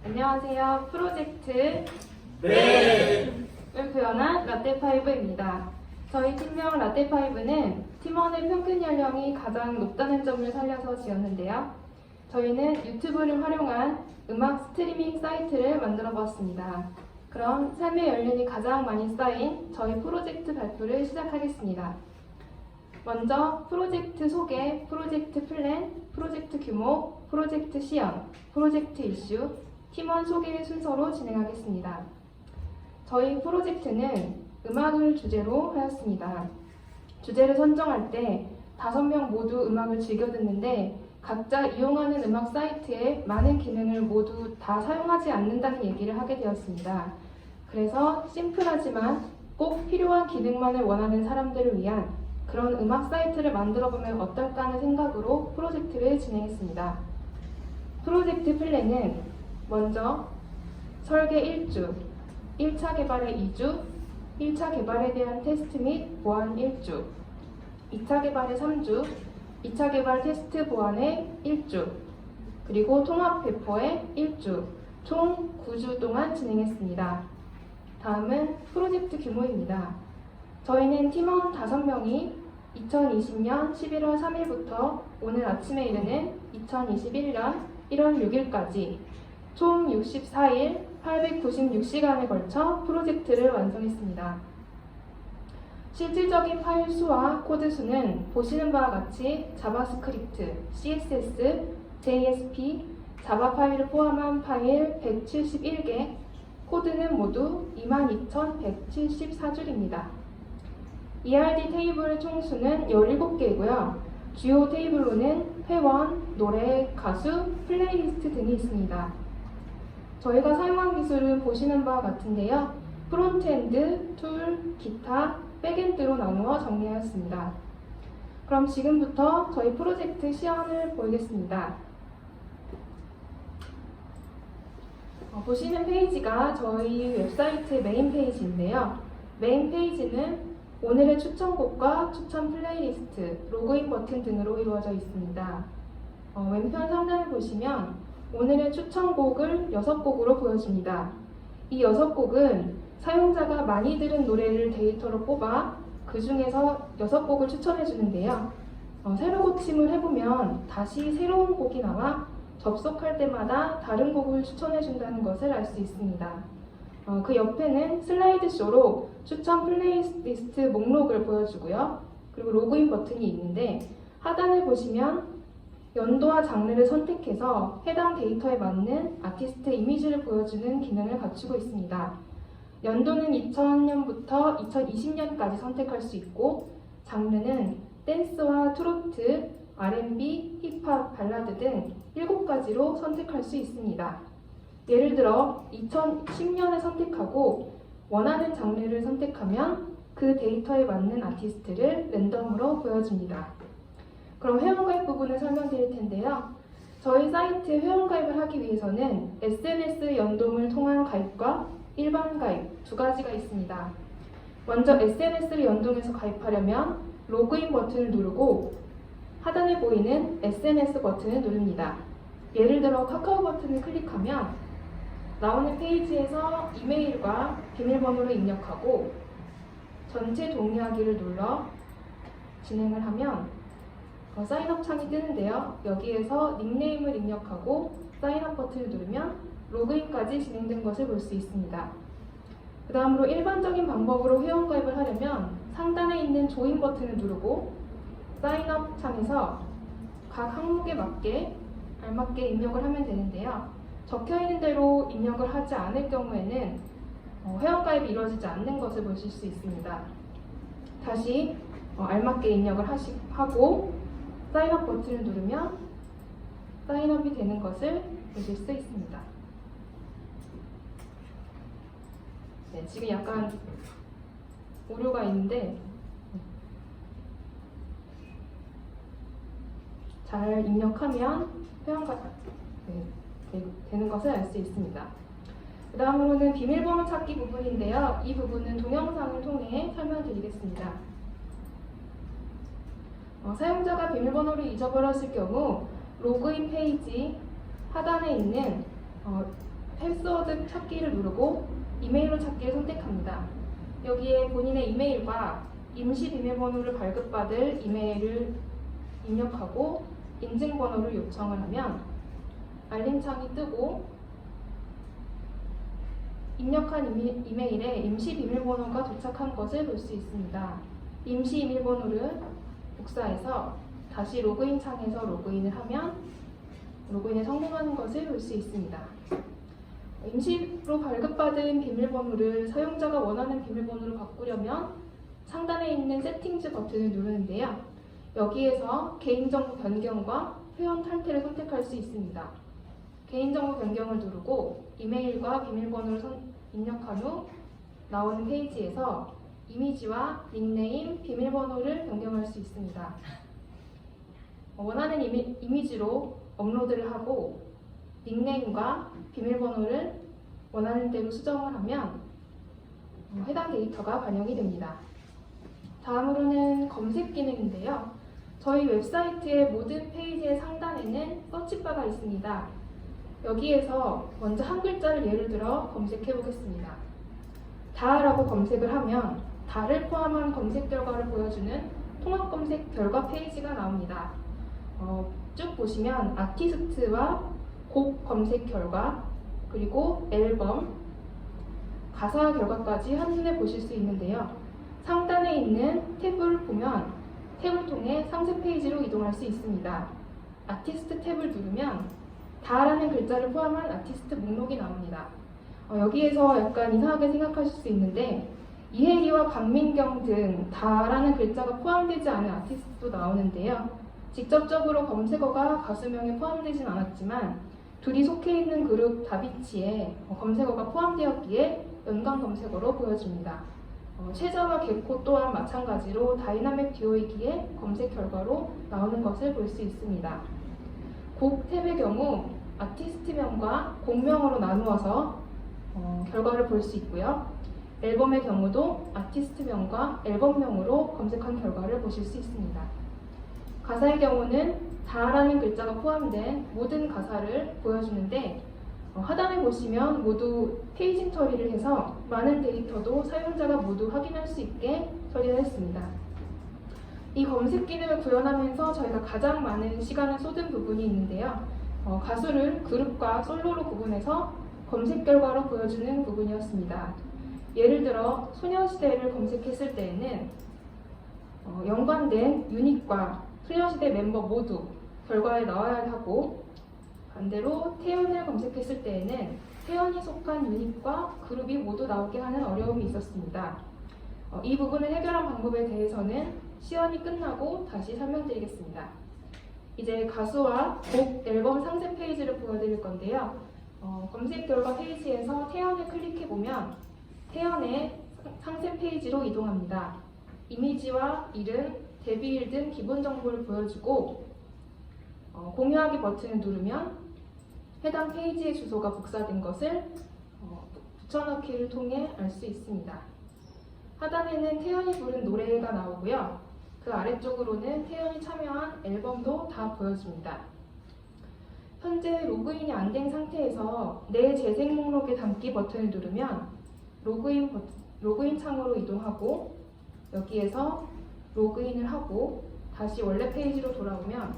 안녕하세요. 프로젝트 네. 을 구현한 라떼5입니다. 저희 팀명 라떼5는 팀원의 평균 연령이 가장 높다는 점을 살려서 지었는데요. 저희는 유튜브를 활용한 음악 스트리밍 사이트를 만들어 보았습니다. 그럼 삶의 연륜이 가장 많이 쌓인 저희 프로젝트 발표를 시작하겠습니다. 먼저 프로젝트 소개, 프로젝트 플랜, 프로젝트 규모, 프로젝트 시연, 프로젝트 이슈, 팀원 소개 순서로 진행하겠습니다. 저희 프로젝트는 음악을 주제로 하였습니다. 주제를 선정할 때 5명 모두 음악을 즐겨 듣는데 각자 이용하는 음악 사이트에 많은 기능을 모두 다 사용하지 않는다는 얘기를 하게 되었습니다. 그래서 심플하지만 꼭 필요한 기능만을 원하는 사람들을 위한 그런 음악 사이트를 만들어 보면 어떨까 하는 생각으로 프로젝트를 진행했습니다. 프로젝트 플랜은 먼저 설계 1주, 1차 개발에 2주, 1차 개발에 대한 테스트 및 보안 1주, 2차 개발에 3주, 2차 개발 테스트 보안에 1주, 그리고 통합 배포에 1주, 총 9주 동안 진행했습니다. 다음은 프로젝트 규모입니다. 저희는 팀원 5명이 2020년 11월 3일부터 오늘 아침에 이르는 2021년 1월 6일까지 총 64일 896시간에 걸쳐 프로젝트를 완성했습니다. 실질적인 파일 수와 코드 수는 보시는 바와 같이 자바스크립트, CSS, JSP, 자바 파일을 포함한 파일 171개, 코드는 모두 22,174줄입니다. ERD 테이블 총수는 17개이고요. 주요 테이블로는 회원, 노래, 가수, 플레이리스트 등이 있습니다. 저희가 사용한 기술은 보시는 바와 같은데요. 프론트엔드, 툴, 기타, 백엔드로 나누어 정리하였습니다. 그럼 지금부터 저희 프로젝트 시연을 보이겠습니다. 보시는 페이지가 저희 웹사이트의 메인 페이지인데요. 메인 페이지는 오늘의 추천곡과 추천 플레이리스트, 로그인 버튼 등으로 이루어져 있습니다. 왼편 상단을 보시면 오늘의 추천곡을 6곡으로 보여줍니다. 이 6곡은 사용자가 많이 들은 노래를 데이터로 뽑아 그 중에서 6곡을 추천해 주는데요. 새로 고침을 해보면 다시 새로운 곡이 나와 접속할 때마다 다른 곡을 추천해 준다는 것을 알 수 있습니다. 그 옆에는 슬라이드쇼로 추천 플레이리스트 목록을 보여주고요. 그리고 로그인 버튼이 있는데 하단을 보시면 연도와 장르를 선택해서 해당 데이터에 맞는 아티스트 이미지를 보여주는 기능을 갖추고 있습니다. 연도는 2000년부터 2020년까지 선택할 수 있고 장르는 댄스와 트로트, R&B, 힙합, 발라드 등 7가지로 선택할 수 있습니다. 예를 들어 2010년을 선택하고 원하는 장르를 선택하면 그 데이터에 맞는 아티스트를 랜덤으로 보여줍니다. 그럼 회원가입 부분을 설명드릴 텐데요. 저희 사이트에 회원가입을 하기 위해서는 SNS 연동을 통한 가입과 일반 가입 2가지가 있습니다. 먼저 SNS를 연동해서 가입하려면 로그인 버튼을 누르고 하단에 보이는 SNS 버튼을 누릅니다. 예를 들어 카카오 버튼을 클릭하면 나오는 페이지에서 이메일과 비밀번호를 입력하고 전체 동의하기를 눌러 진행을 하면 사인업 창이 뜨는데요. 여기에서 닉네임을 입력하고 사인업 버튼을 누르면 로그인까지 진행된 것을 볼 수 있습니다. 그 다음으로 일반적인 방법으로 회원가입을 하려면 상단에 있는 조인 버튼을 누르고 사인업 창에서 각 항목에 알맞게 입력을 하면 되는데요. 적혀있는 대로 입력을 하지 않을 경우에는 회원가입이 이루어지지 않는 것을 보실 수 있습니다. 다시 알맞게 입력을 하고 사인업 버튼을 누르면 사인업이 되는 것을 보실 수 있습니다. 네, 지금 약간 오류가 있는데 잘 입력하면 회원가입 되는 것을 알 수 있습니다. 그 다음으로는 비밀번호 찾기 부분인데요. 이 부분은 동영상을 통해 설명드리겠습니다. 사용자가 비밀번호를 잊어버렸을 경우 로그인 페이지 하단에 있는 패스워드 찾기를 누르고 이메일로 찾기를 선택합니다. 여기에 본인의 이메일과 임시 비밀번호를 발급받을 이메일을 입력하고 인증번호를 요청을 하면 알림창이 뜨고 입력한 이메일에 임시 비밀번호가 도착한 것을 볼 수 있습니다. 임시 비밀번호를 복사해서 다시 로그인 창에서 로그인을 하면 로그인에 성공하는 것을 볼 수 있습니다. 임시로 발급받은 비밀번호를 사용자가 원하는 비밀번호로 바꾸려면 상단에 있는 세팅즈 버튼을 누르는데요. 여기에서 개인정보 변경과 회원 탈퇴를 선택할 수 있습니다. 개인정보 변경을 누르고 이메일과 비밀번호를 입력한 후 나오는 페이지에서 이미지와 닉네임, 비밀번호를 변경할 수 있습니다. 원하는 이미지로 업로드를 하고 닉네임과 비밀번호를 원하는 대로 수정을 하면 해당 데이터가 반영이 됩니다. 다음으로는 검색 기능인데요. 저희 웹사이트의 모든 페이지의 상단에는 서치바가 있습니다. 여기에서 먼저 한 글자를 예를 들어 검색해 보겠습니다. 다라고 검색을 하면 다를 포함한 검색 결과를 보여주는 통합 검색 결과 페이지가 나옵니다. 쭉 보시면 아티스트와 곡 검색 결과, 그리고 앨범, 가사 결과까지 한눈에 보실 수 있는데요. 상단에 있는 탭을 보면 탭을 통해 상세 페이지로 이동할 수 있습니다. 아티스트 탭을 누르면 다라는 글자를 포함한 아티스트 목록이 나옵니다. 여기에서 약간 이상하게 생각하실 수 있는데 이혜리와 강민경 등 다라는 글자가 포함되지 않은 아티스트도 나오는데요. 직접적으로 검색어가 가수명에 포함되진 않았지만 둘이 속해 있는 그룹 다비치에 검색어가 포함되었기에 연관 검색어로 보여집니다. 최자와 개코 또한 마찬가지로 다이나믹 듀오이기에 검색 결과로 나오는 것을 볼 수 있습니다. 곡 탭의 경우 아티스트명과 곡명으로 나누어서 결과를 볼 수 있고요. 앨범의 경우도 아티스트명과 앨범명으로 검색한 결과를 보실 수 있습니다. 가사의 경우는 다라는 글자가 포함된 모든 가사를 보여주는데 하단에 보시면 모두 페이징 처리를 해서 많은 데이터도 사용자가 모두 확인할 수 있게 처리를 했습니다. 이 검색 기능을 구현하면서 저희가 가장 많은 시간을 쏟은 부분이 있는데요. 가수를 그룹과 솔로로 구분해서 검색 결과로 보여주는 부분이었습니다. 예를 들어 소녀시대를 검색했을 때에는 연관된 유닛과 소녀시대 멤버 모두 결과에 나와야 하고, 반대로 태연을 검색했을 때에는 태연이 속한 유닛과 그룹이 모두 나오게 하는 어려움이 있었습니다. 이 부분을 해결한 방법에 대해서는 시연이 끝나고 다시 설명드리겠습니다. 이제 가수와 곡 앨범 상세 페이지를 보여드릴 건데요. 검색 결과 페이지에서 태연을 클릭해보면 태연의 상세 페이지로 이동합니다. 이미지와 이름, 데뷔일 등 기본 정보를 보여주고 공유하기 버튼을 누르면 해당 페이지의 주소가 복사된 것을 붙여넣기를 통해 알 수 있습니다. 하단에는 태연이 부른 노래가 나오고요. 그 아래쪽으로는 태연이 참여한 앨범도 다 보여줍니다. 현재 로그인이 안 된 상태에서 내 재생 목록에 담기 버튼을 누르면 로그인 창으로 이동하고 여기에서 로그인을 하고 다시 원래 페이지로 돌아오면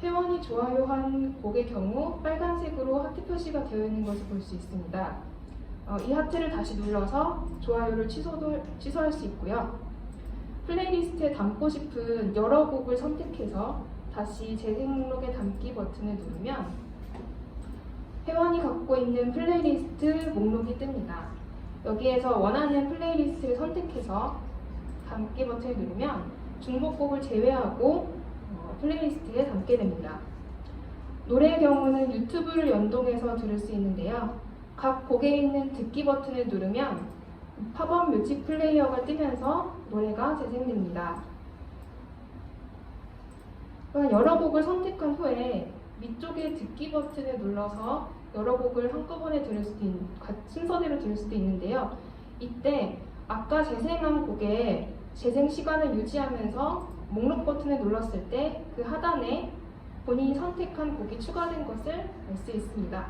회원이 좋아요한 곡의 경우 빨간색으로 하트 표시가 되어 있는 것을 볼 수 있습니다. 이 하트를 다시 눌러서 좋아요를 취소할 수 있고요. 플레이리스트에 담고 싶은 여러 곡을 선택해서 다시 재생 목록에 담기 버튼을 누르면 회원이 갖고 있는 플레이리스트 목록이 뜹니다. 여기에서 원하는 플레이리스트를 선택해서 담기 버튼을 누르면 중복곡을 제외하고 플레이리스트에 담게 됩니다. 노래의 경우는 유튜브를 연동해서 들을 수 있는데요. 각 곡에 있는 듣기 버튼을 누르면 팝업 뮤직 플레이어가 뜨면서 노래가 재생됩니다. 여러 곡을 선택한 후에 밑쪽에 듣기 버튼을 눌러서 여러 곡을 한꺼번에 순서대로 들을 수도 있는데요. 이때 아까 재생한 곡의 재생 시간을 유지하면서 목록 버튼을 눌렀을 때 그 하단에 본인이 선택한 곡이 추가된 것을 알 수 있습니다.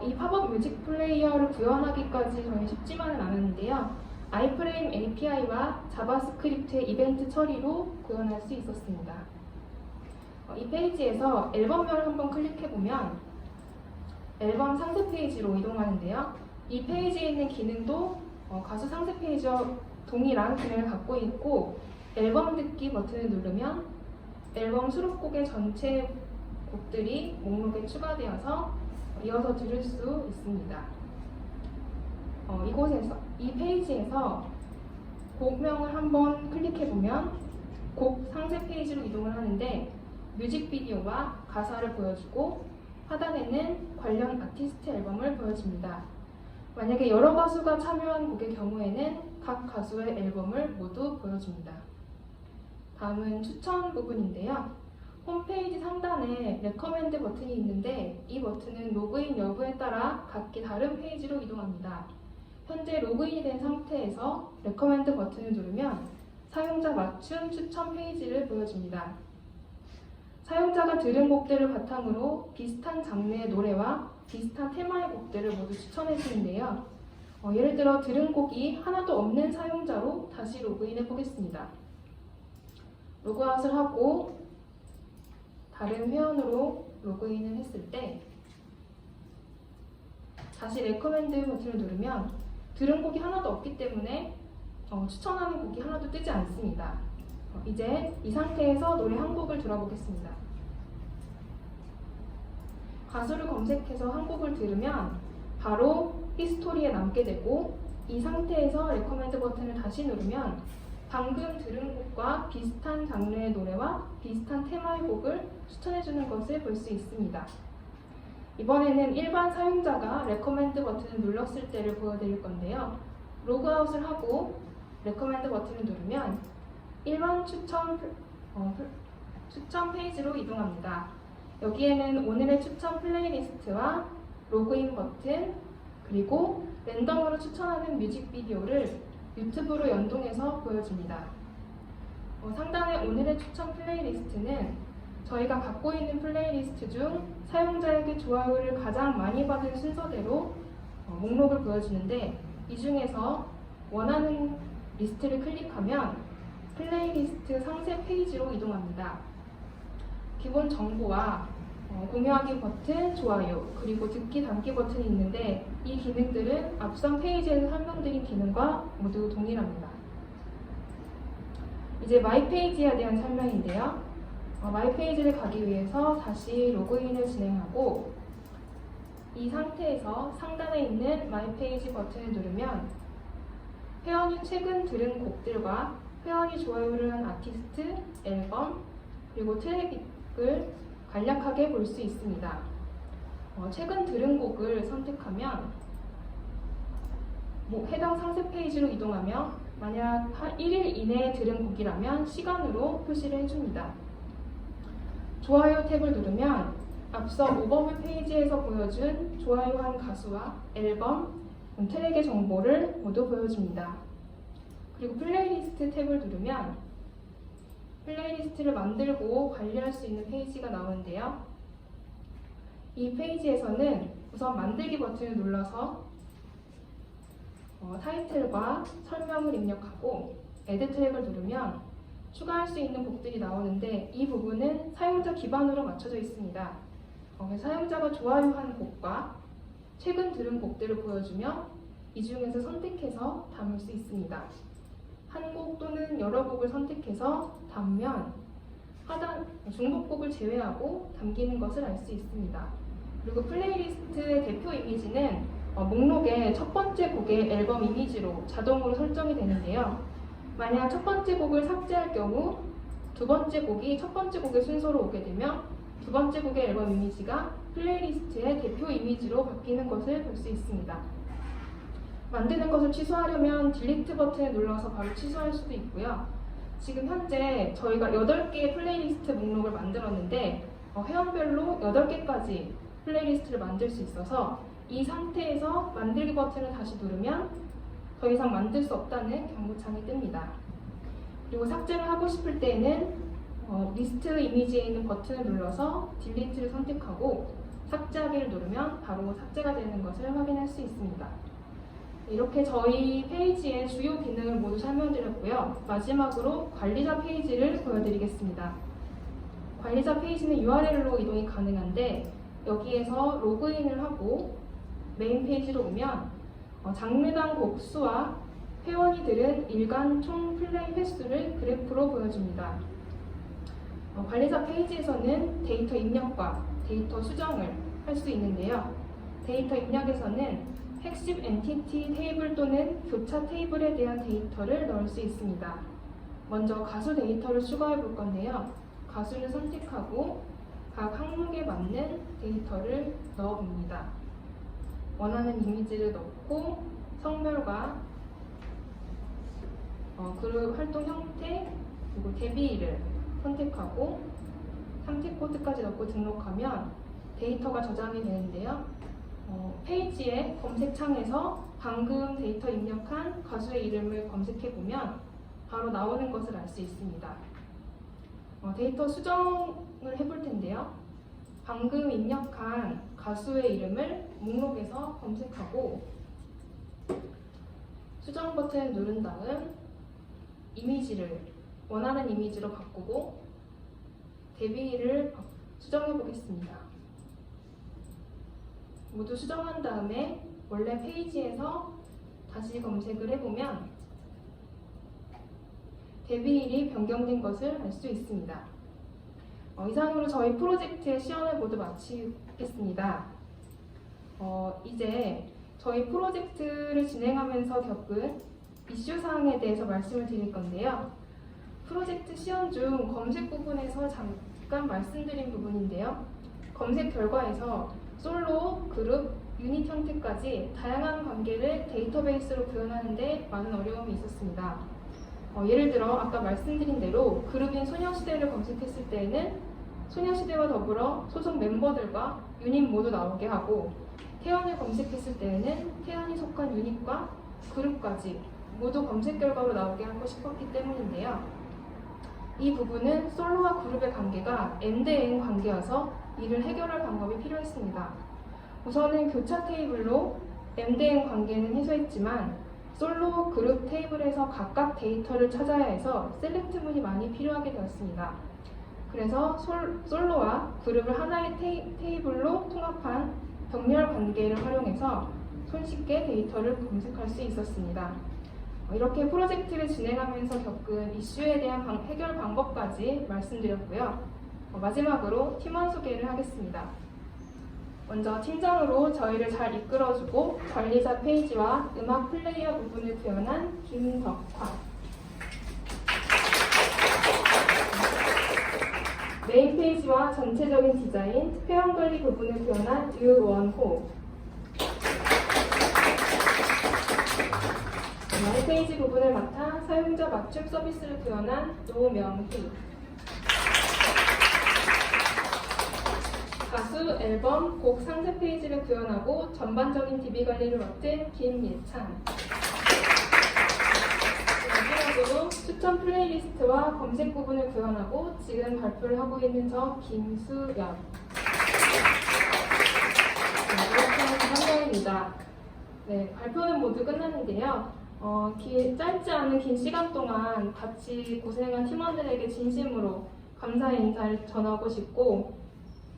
이 팝업 뮤직 플레이어를 구현하기까지 저는 쉽지만은 않았는데요. 아이프레임 API와 자바스크립트의 이벤트 처리로 구현할 수 있었습니다. 이 페이지에서 앨범명을 한번 클릭해보면 앨범 상세 페이지로 이동하는데요. 이 페이지에 있는 기능도 가수 상세 페이지와 동일한 기능을 갖고 있고, 앨범 듣기 버튼을 누르면 앨범 수록곡의 전체 곡들이 목록에 추가되어서 이어서 들을 수 있습니다. 이 페이지에서 곡명을 한번 클릭해보면 곡 상세 페이지로 이동을 하는데, 뮤직비디오와 가사를 보여주고 하단에는 관련 아티스트 앨범을 보여줍니다. 만약에 여러 가수가 참여한 곡의 경우에는 각 가수의 앨범을 모두 보여줍니다. 다음은 추천 부분인데요. 홈페이지 상단에 레커멘드 버튼이 있는데, 이 버튼은 로그인 여부에 따라 각기 다른 페이지로 이동합니다. 현재 로그인이 된 상태에서 레커멘드 버튼을 누르면 사용자 맞춤 추천 페이지를 보여줍니다. 사용자가 들은 곡들을 바탕으로 비슷한 장르의 노래와 비슷한 테마의 곡들을 모두 추천해 주는데요. 예를 들어 들은 곡이 하나도 없는 사용자로 다시 로그인해 보겠습니다. 로그아웃을 하고 다른 회원으로 로그인을 했을 때 다시 레커멘드 버튼을 누르면 들은 곡이 하나도 없기 때문에 추천하는 곡이 하나도 뜨지 않습니다. 이제 이 상태에서 노래 한 곡을 들어보겠습니다. 가수를 검색해서 한 곡을 들으면 바로 히스토리에 남게 되고, 이 상태에서 레커멘드 버튼을 다시 누르면 방금 들은 곡과 비슷한 장르의 노래와 비슷한 테마의 곡을 추천해주는 것을 볼 수 있습니다. 이번에는 일반 사용자가 레커멘드 버튼을 눌렀을 때를 보여드릴 건데요. 로그아웃을 하고 레커멘드 버튼을 누르면 일반 추천 페이지로 이동합니다. 여기에는 오늘의 추천 플레이리스트와 로그인 버튼, 그리고 랜덤으로 추천하는 뮤직비디오를 유튜브로 연동해서 보여줍니다. 상단의 오늘의 추천 플레이리스트는 저희가 갖고 있는 플레이리스트 중 사용자에게 좋아요를 가장 많이 받은 순서대로 목록을 보여주는데, 이 중에서 원하는 리스트를 클릭하면 플레이리스트 상세 페이지로 이동합니다. 기본 정보와 공유하기 버튼, 좋아요, 그리고 듣기 담기 버튼이 있는데, 이 기능들은 앞선 페이지에서 설명드린 기능과 모두 동일합니다. 이제 마이 페이지에 대한 설명인데요. 마이 페이지를 가기 위해서 다시 로그인을 진행하고, 이 상태에서 상단에 있는 마이 페이지 버튼을 누르면 회원이 최근 들은 곡들과 회원이 좋아요를 한 아티스트, 앨범, 그리고 트랙을 간략하게 볼 수 있습니다. 최근 들은 곡을 선택하면 해당 상세 페이지로 이동하며 만약 1일 이내에 들은 곡이라면 시간으로 표시를 해줍니다. 좋아요 탭을 누르면 앞서 오버뷰 페이지에서 보여준 좋아요한 가수와 앨범, 트랙의 정보를 모두 보여줍니다. 그리고 플레이리스트 탭을 누르면 플레이리스트를 만들고 관리할 수 있는 페이지가 나오는데요. 이 페이지에서는 우선 만들기 버튼을 눌러서 타이틀과 설명을 입력하고 에드 트랙을 누르면 추가할 수 있는 곡들이 나오는데, 이 부분은 사용자 기반으로 맞춰져 있습니다. 사용자가 좋아요한 곡과 최근 들은 곡들을 보여주며 이 중에서 선택해서 담을 수 있습니다. 한 곡 또는 여러 곡을 선택해서 담으면 하단 중복곡을 제외하고 담기는 것을 알 수 있습니다. 그리고 플레이리스트의 대표 이미지는 목록의 첫 번째 곡의 앨범 이미지로 자동으로 설정이 되는데요. 만약 첫 번째 곡을 삭제할 경우 두 번째 곡이 첫 번째 곡의 순서로 오게 되며 두 번째 곡의 앨범 이미지가 플레이리스트의 대표 이미지로 바뀌는 것을 볼 수 있습니다. 만드는 것을 취소하려면 딜리트 버튼을 눌러서 바로 취소할 수도 있고요. 지금 현재 저희가 8개의 플레이리스트 목록을 만들었는데 회원별로 8개까지 플레이리스트를 만들 수 있어서 이 상태에서 만들기 버튼을 다시 누르면 더 이상 만들 수 없다는 경고창이 뜹니다. 그리고 삭제를 하고 싶을 때에는 리스트 이미지에 있는 버튼을 눌러서 딜리트를 선택하고 삭제하기 삭제하기를 누르면 바로 삭제가 되는 것을 확인할 수 있습니다. 이렇게 저희 페이지의 주요 기능을 모두 설명드렸고요. 마지막으로 관리자 페이지를 보여드리겠습니다. 관리자 페이지는 URL로 이동이 가능한데 여기에서 로그인을 하고 메인 페이지로 오면 장르당 곡 수와 회원이 들은 일간 총 플레이 횟수를 그래프로 보여줍니다. 관리자 페이지에서는 데이터 입력과 데이터 수정을 할 수 있는데요. 데이터 입력에서는 핵심 엔티티 테이블 또는 교차 테이블에 대한 데이터를 넣을 수 있습니다. 먼저 가수 데이터를 추가해 볼 건데요. 가수를 선택하고 각 항목에 맞는 데이터를 넣어 봅니다. 원하는 이미지를 넣고 성별과 그룹 활동 형태 그리고 데뷔일을 선택하고 상태 코드까지 넣고 등록하면 데이터가 저장이 되는데요. 페이지의 검색창에서 방금 데이터 입력한 가수의 이름을 검색해보면 바로 나오는 것을 알 수 있습니다. 데이터 수정을 해볼 텐데요. 방금 입력한 가수의 이름을 목록에서 검색하고 수정 버튼을 누른 다음 이미지를 원하는 이미지로 바꾸고 데뷔일을 수정해 보겠습니다. 모두 수정한 다음에 원래 페이지에서 다시 검색을 해보면 데뷔일이 변경된 것을 알 수 있습니다. 이상으로 저희 프로젝트의 시연을 모두 마치겠습니다. 이제 저희 프로젝트를 진행하면서 겪은 이슈사항에 대해서 말씀을 드릴 건데요. 프로젝트 시연 중 검색 부분에서 잠깐 말씀드린 부분인데요. 검색 결과에서 솔로, 그룹, 유닛 형태까지 다양한 관계를 데이터베이스로 구현하는 데 많은 어려움이 있었습니다. 예를 들어 아까 말씀드린 대로 그룹인 소녀시대를 검색했을 때에는 소녀시대와 더불어 소속 멤버들과 유닛 모두 나오게 하고 태연을 검색했을 때에는 태연이 속한 유닛과 그룹까지 모두 검색 결과로 나오게 하고 싶었기 때문인데요. 이 부분은 솔로와 그룹의 관계가 M/N 관계여서 이를 해결할 방법이 필요했습니다. 우선은 교차 테이블로 M/N 관계는 해소했지만 솔로, 그룹 테이블에서 각각 데이터를 찾아야 해서 셀렉트문이 많이 필요하게 되었습니다. 그래서 솔로와 그룹을 하나의 테이블로 통합한 병렬 관계를 활용해서 손쉽게 데이터를 검색할 수 있었습니다. 이렇게 프로젝트를 진행하면서 겪은 이슈에 대한 해결 방법까지 말씀드렸고요. 마지막으로 팀원 소개를 하겠습니다. 먼저 팀장으로 저희를 잘 이끌어주고 관리자 페이지와 음악 플레이어 부분을 구현한 김덕화. 메인 페이지와 전체적인 디자인, 회원 관리 부분을 구현한 유원호. 페이지 부분을 맡아 사용자 맞춤 서비스를 구현한 노명희. 가수, 앨범, 곡 상세 페이지를 구현하고 전반적인 DB 관리를 맡은 김예찬. 마지막으로 추천 플레이리스트와 검색 부분을 구현하고 지금 발표를 하고 있는 저 김수연. 이렇게 한 명입니다. 네, 발표는 모두 끝났는데요. 짧지 않은 긴 시간 동안 같이 고생한 팀원들에게 진심으로 감사의 인사를 전하고 싶고,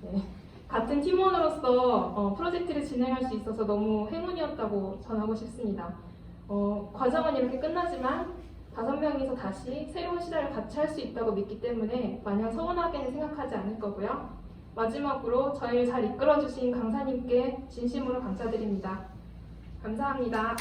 네, 같은 팀원으로서 프로젝트를 진행할 수 있어서 너무 행운이었다고 전하고 싶습니다. 과정은 이렇게 끝나지만 5명이서 다시 새로운 시작을 같이 할 수 있다고 믿기 때문에 마냥 서운하게는 생각하지 않을 거고요. 마지막으로 저희를 잘 이끌어주신 강사님께 진심으로 감사드립니다. 감사합니다.